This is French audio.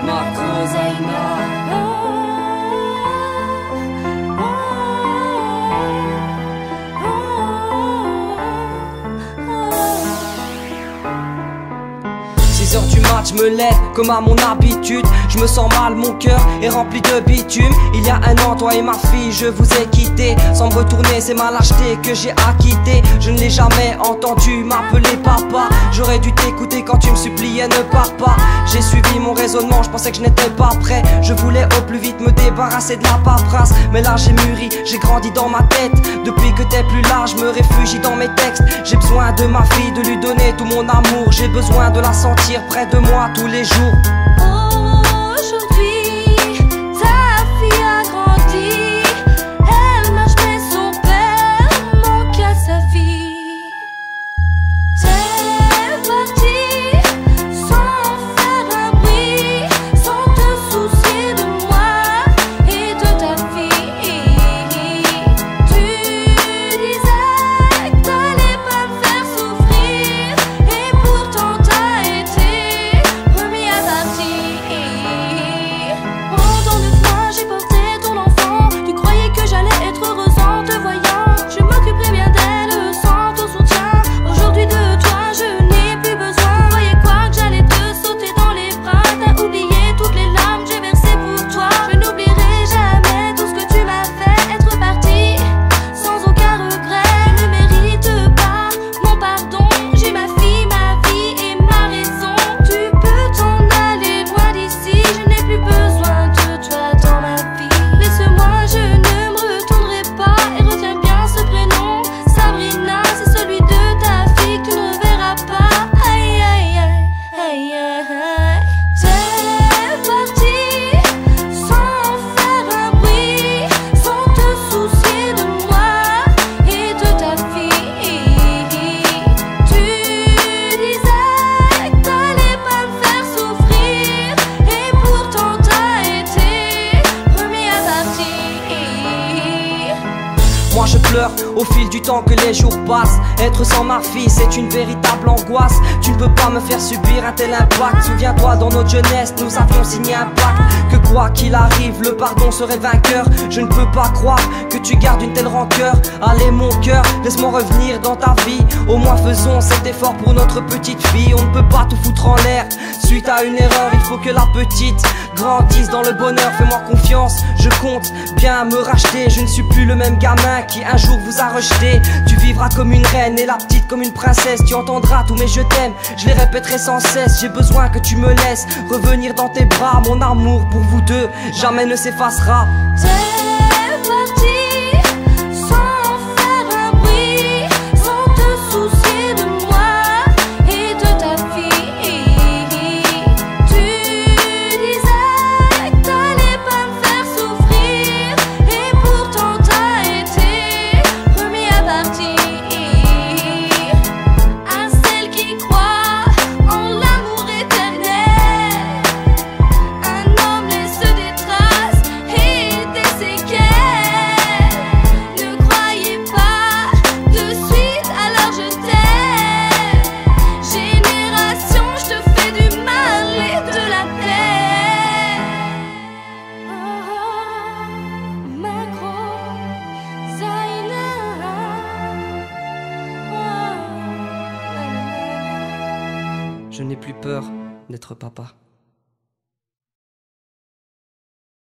Marco Zaina. Heures du match, je me lève comme à mon habitude. Je me sens mal, mon cœur est rempli de bitume. Il y a un an, toi et ma fille, je vous ai quitté. Sans me retourner, c'est ma lâcheté que j'ai acquitté. Je ne l'ai jamais entendu m'appeler papa. J'aurais dû t'écouter quand tu me suppliais ne pars pas. J'ai suivi mon raisonnement, je pensais que je n'étais pas prêt. Je voulais au plus vite me débarrasser de la paperasse. Mais là j'ai mûri, j'ai grandi dans ma tête. Depuis que t'es plus là, je me réfugie dans mes textes. J'ai besoin de ma fille, de lui donner tout mon amour. J'ai besoin de la sentir près de moi tous les jours. Aujourd'hui, ta fille a grandi. Elle marche mais son père manque à sa vie. T'es parti sans faire un bruit, sans te soucier de moi et de ta fille. Tu disais que t'allais pas me faire souffrir, et pourtant t'as été remis à partir. Pendant 9 mois j'ai porté ton enfant. Tu croyais que j'allais être heureuse en te voyant. Je m'occuperai bien d'elle sans ton soutien. Aujourd'hui de toi je n'ai plus besoin. Tu croyais quoi, que j'allais te sauter dans les bras? T'as oublié toutes les larmes que j'ai versées pour toi. Je n'oublierai jamais tout ce que tu m'as fait. Être parti sans aucun regret ne mérite pas mon pardon. J'ai ma fille, ma vie et ma raison. Tu peux t'en aller loin d'ici. Je n'ai plus besoin de toi dans ma vie. Laisse-moi, je ne me retournerai pas. Et retiens bien ce prénom, Sabrina. C'est celui de ta fille que tu ne verras pas. Aïe aïe aïe, aïe aïe. T'es parti sans faire un bruit, sans te soucier de moi et de ta fille. Tu disais que t'allais pas me faire souffrir, et pourtant t'as été remis à partir. Moi je pleure au fil du temps que les jours passent. Être sans ma fille c'est une véritable angoisse. Tu ne peux pas me faire subir un tel impact. Souviens-toi, dans notre jeunesse nous avions signé un pacte, que quoi qu'il arrive le pardon serait vainqueur. Je ne peux pas croire que tu gardes une telle rancœur. Allez mon cœur, laisse-moi revenir dans ta vie. Au moins faisons cet effort pour notre petite fille. On ne peut pas tout foutre en l'air. Suite à une erreur, il faut que la petite grandisse dans le bonheur. Fais-moi confiance, je compte bien me racheter. Je ne suis plus le même gamin qui un jour vous a rejeté. Tu vivras comme une reine et la petite comme une princesse. Tu entendras tous mes je t'aime, je les répéterai sans cesse. J'ai besoin que tu me laisses revenir dans tes bras. Mon amour pour vous deux jamais ne s'effacera. T'es parti sans faire un bruit, sans te soucier de moi et de ta fille. Tu disais que t'allais pas me faire souffrir, et pourtant t'as été remis à partir. À celle qui croit en l'amour éternel, un homme laisse des traces et des séquelles. Ne croyez pas de suite, alors je t'aime. Génération, je te fais du mal et de la peine. Oh, Marco Zaina. Je n'ai plus peur d'être papa.